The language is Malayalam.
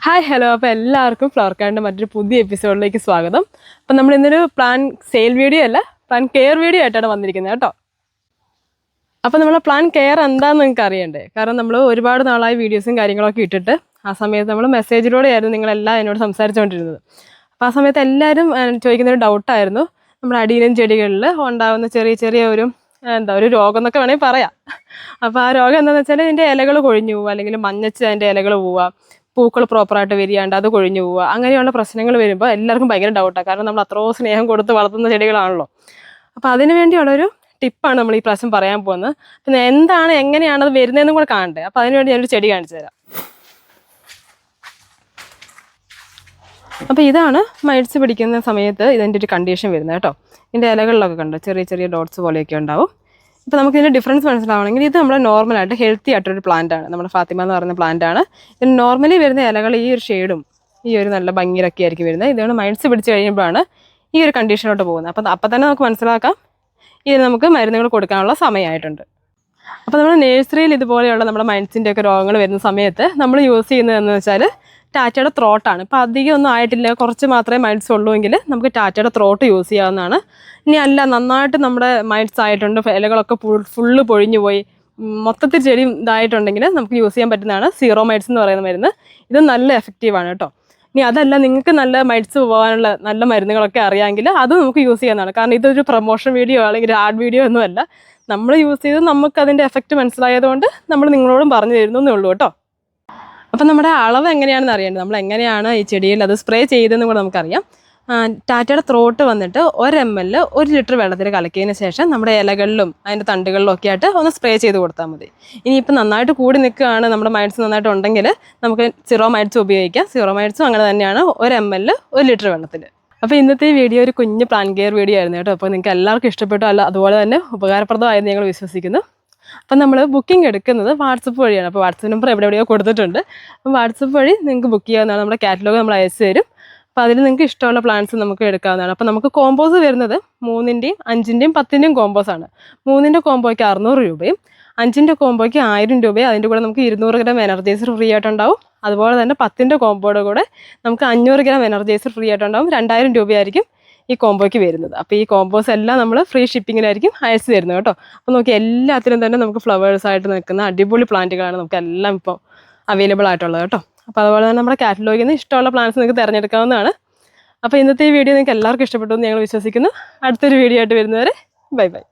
Hi hello. അപ്പോൾ എല്ലാവർക്കും ഫ്ലവർ കാർഡിൻ്റെ മറ്റൊരു പുതിയ എപ്പിസോഡിലേക്ക് സ്വാഗതം. അപ്പം നമ്മൾ ഇന്നൊരു പ്ലാൻ സെയിൽ വീഡിയോ അല്ല, പ്ലാൻ കെയർ വീഡിയോ ആയിട്ടാണ് വന്നിരിക്കുന്നത് കേട്ടോ. അപ്പോൾ നമ്മളെ പ്ലാൻ കെയർ എന്താണെന്ന് നിങ്ങൾക്ക് അറിയണ്ടേ? കാരണം നമ്മൾ ഒരുപാട് നാളായി വീഡിയോസും കാര്യങ്ങളൊക്കെ ഇട്ടിട്ട് ആ സമയത്ത് നമ്മൾ മെസ്സേജിലൂടെയായിരുന്നു നിങ്ങളെല്ലാം എന്നോട് സംസാരിച്ചുകൊണ്ടിരുന്നത്. അപ്പോൾ ആ സമയത്ത് എല്ലാവരും ചോദിക്കുന്നൊരു ഡൗട്ടായിരുന്നു നമ്മുടെ അടിയിലും ചെടികളിൽ ഉണ്ടാകുന്ന ചെറിയ ചെറിയ ഒരു രോഗം എന്നൊക്കെ വേണമെങ്കിൽ പറയാം. അപ്പോൾ ആ രോഗം എന്താണെന്ന് വെച്ചാൽ ഇതിൻ്റെ ഇലകൾ കൊഴിഞ്ഞു പോവുക, അല്ലെങ്കിൽ മഞ്ഞച്ച് അതിൻ്റെ ഇലകൾ പോവുക, പൂക്കൾ പ്രോപ്പറായിട്ട് വരികയാണ്ട് അത് കൊഴിഞ്ഞു പോവുക, അങ്ങനെയുള്ള പ്രശ്നങ്ങൾ വരുമ്പോൾ എല്ലാവർക്കും ഭയങ്കര ഡൗട്ടാണ്. കാരണം നമ്മൾ അത്രയോ സ്നേഹം കൊടുത്ത് വളർത്തുന്ന ചെടികളാണല്ലോ. അപ്പോൾ അതിന് വേണ്ടിയുള്ളൊരു ടിപ്പാണ് നമ്മൾ ഈ പ്രാവശ്യം പറയാൻ പോകുന്നത്. പിന്നെ എങ്ങനെയാണ് അത് വരുന്നതെന്നും കൂടെ കാണണ്ടേ. അപ്പോൾ അതിനുവേണ്ടി ഞാനൊരു ചെടി കാണിച്ചു തരാം. അപ്പോൾ ഇതാണ് മൈറ്റ്സ് പിടിക്കുന്ന സമയത്ത് ഇതിൻ്റെ ഒരു കണ്ടീഷൻ വരുന്നത് കേട്ടോ. ഇതിൻ്റെ ഇലകളിലൊക്കെ കണ്ടോ ചെറിയ ചെറിയ ഡോട്ട്സ് പോലെയൊക്കെ ഉണ്ടാവും. ഇപ്പോൾ നമുക്ക് ഇതിൻ്റെ ഡിഫറൻസ് മനസ്സിലാവണമെങ്കിൽ ഇത് നമ്മുടെ നോർമലായിട്ട് ഹെൽത്തി ആയിട്ടൊരു പ്ലാന്റ് ആണ്. നമ്മുടെ ഫാത്തിമ എന്ന് പറയുന്ന പ്ലാന്റ് ആണ്. ഇതിന് നോർമലി വരുന്ന ഇലകൾ ഈ ഒരു ഷെയ്ഡും ഈ ഒരു നല്ല ഭംഗിയിലൊക്കെ ആയിരിക്കും വരുന്നത്. ഇതാണ് മൈറ്റ്സ് പിടിച്ച് കഴിയുമ്പോഴാണ് ഈ ഒരു കണ്ടീഷനിലോട്ട് പോകുന്നത്. അപ്പം തന്നെ നമുക്ക് മനസ്സിലാക്കാം ഇത് നമുക്ക് മരുന്നുകൾ കൊടുക്കാനുള്ള സമയമായിട്ടുണ്ട്. അപ്പോൾ നമ്മൾ നേഴ്സറിയിൽ ഇതുപോലെയുള്ള നമ്മുടെ മൈറ്റ്സിൻ്റെ ഒക്കെ രോഗങ്ങൾ വരുന്ന സമയത്ത് നമ്മൾ യൂസ് ചെയ്യുന്നതെന്ന് വെച്ചാൽ ടാറ്റയുടെ ത്രോട്ടാണ്. ഇപ്പോൾ അധികം ഒന്നും ആയിട്ടില്ല, കുറച്ച് മാത്രമേ മൈറ്റ്സ് ഉള്ളൂ എങ്കിൽ നമുക്ക് ടാറ്റയുടെ ത്രോട്ട് യൂസ് ചെയ്യാവുന്നതാണ്. ഇനി അല്ല, നന്നായിട്ട് നമ്മുടെ മൈറ്റ്സ് ആയിട്ടുണ്ട്, ഇലകളൊക്കെ ഫുള്ള് പൊഴിഞ്ഞു പോയി, മൊത്തത്തിൽ ചെടി ഇതായിട്ടുണ്ടെങ്കിൽ നമുക്ക് യൂസ് ചെയ്യാൻ പറ്റുന്നതാണ് സീറോ മൈറ്റ്സ് എന്ന് പറയുന്ന മരുന്ന്. ഇത് നല്ല എഫക്റ്റീവാണ് കേട്ടോ. ഇനി അതല്ല, നിങ്ങൾക്ക് നല്ല മൈറ്റ്സ് പോകാനുള്ള നല്ല മരുന്നുകളൊക്കെ അറിയാമെങ്കിൽ അത് നമുക്ക് യൂസ് ചെയ്യാവുന്നതാണ്. കാരണം ഇതൊരു പ്രൊമോഷൻ വീഡിയോ അല്ലെങ്കിൽ ആഡ് വീഡിയോ ഒന്നുമല്ല. നമ്മൾ യൂസ് ചെയ്ത് നമുക്ക് അതിൻ്റെ എഫക്റ്റ് മനസ്സിലായതുകൊണ്ട് നമ്മൾ നിങ്ങളോടും പറഞ്ഞു തരുന്നേ ഉള്ളൂ കേട്ടോ. അപ്പം നമ്മുടെ അളവ് എങ്ങനെയാണെന്ന് അറിയേണ്ടത്, നമ്മൾ എങ്ങനെയാണ് ഈ ചെടിയിൽ അത് സ്പ്രേ ചെയ്തതെന്ന് കൂടെ നമുക്കറിയാം. ടാറ്റയുടെ ത്രോട്ട് വന്നിട്ട് 1 ml 1 ലിറ്റർ വെള്ളത്തിൽ കലക്കിയതിന് ശേഷം നമ്മുടെ ഇലകളിലും അതിൻ്റെ തണ്ടുകളിലും ഒക്കെ ആയിട്ട് ഒന്ന് സ്പ്രേ ചെയ്ത് കൊടുത്താൽ മതി. ഇനിയിപ്പോൾ നന്നായിട്ട് കൂടി നിൽക്കുകയാണ്, നമ്മുടെ മൈറ്റ്സ് നന്നായിട്ട് ഉണ്ടെങ്കിൽ നമുക്ക് സീറോ മൈറ്റ്സ് ഉപയോഗിക്കാം. സീറോ മൈറ്റ്സും അങ്ങനെ തന്നെയാണ് 1 ml 1 ലിറ്റർ വെള്ളത്തിൽ. അപ്പോൾ ഇന്നത്തെ വീഡിയോ ഒരു കുഞ്ഞ് പ്ലാൻ കെയർ വീഡിയോ ആയിരുന്നു കേട്ടോ. അപ്പോൾ നിങ്ങൾക്ക് എല്ലാവർക്കും ഇഷ്ടപ്പെട്ടു, അതുപോലെ തന്നെ ഉപകാരപ്രദമായെന്ന് ഞങ്ങൾ വിശ്വസിക്കുന്നു. അപ്പം നമ്മൾ ബുക്കിംഗ് എടുക്കുന്നത് വാട്സപ്പ് വഴിയാണ്. അപ്പോൾ വാട്സപ്പ് നമ്പർ എവിടെയോ കൊടുത്തിട്ടുണ്ട്. അപ്പം വാട്സപ്പ് വഴി നിങ്ങൾക്ക് ബുക്ക് ചെയ്യാവുന്നതാണ്. നമ്മുടെ കാറ്റലോഗ് നമ്മൾ അയച്ചു തരും. അപ്പോൾ അതിൽ നിങ്ങൾക്ക് ഇഷ്ടമുള്ള പ്ലാൻസ് നമുക്ക് എടുക്കാവുന്നതാണ്. അപ്പോൾ നമുക്ക് കോമ്പോസ് വരുന്നത് 3-ൻ്റെയും 5-ൻ്റെയും 10-ൻ്റെയും കോമ്പോസാണ്. 3-ൻ്റെ കോമ്പോയ്ക്ക് 600 രൂപയും 5-ൻ്റെ കോമ്പോയ്ക്ക് 1000 രൂപയും. അതിൻ്റെ കൂടെ നമുക്ക് 200 ഗ്രാം എനർജൈസർ ഫ്രീ ആയിട്ടുണ്ടാവും. അതുപോലെ തന്നെ 10-ൻ്റെ കോമ്പോയുടെ കൂടെ നമുക്ക് 500 ഗ്രാം എനർജൈസർ ഫ്രീ ആയിട്ടുണ്ടാവും. 2000 രൂപയായിരിക്കും ഈ കോമ്പോയ്ക്ക് വരുന്നത്. അപ്പോൾ ഈ കോമ്പോസ് എല്ലാം നമ്മൾ ഫ്രീ ഷിപ്പിങ്ങിലായിരിക്കും അയച്ചു തരുന്നത് കേട്ടോ. അപ്പോൾ നോക്കി എല്ലാത്തിനും തന്നെ നമുക്ക് ഫ്ലവേഴ്സായിട്ട് നിൽക്കുന്ന അടിപൊളി പ്ലാന്റുകളാണ് നമുക്ക് എല്ലാം ഇപ്പോൾ അവൈലബിൾ ആയിട്ടുള്ളത് കേട്ടോ. അപ്പോൾ അതുപോലെ തന്നെ നമ്മുടെ കാറ്റലോഗിൽ നിന്ന് ഇഷ്ടമുള്ള പ്ലാന്റ്സ് നിങ്ങൾക്ക് തിരഞ്ഞെടുക്കാവുന്നതാണ്. അപ്പോൾ ഇന്നത്തെ ഈ വീഡിയോ നിങ്ങൾക്ക് എല്ലാവർക്കും ഇഷ്ടപ്പെട്ടു എന്ന് ഞങ്ങൾ വിശ്വസിക്കുന്നു. അടുത്തൊരു വീഡിയോ ആയിട്ട് വരുന്നവരെ ബൈ ബൈ.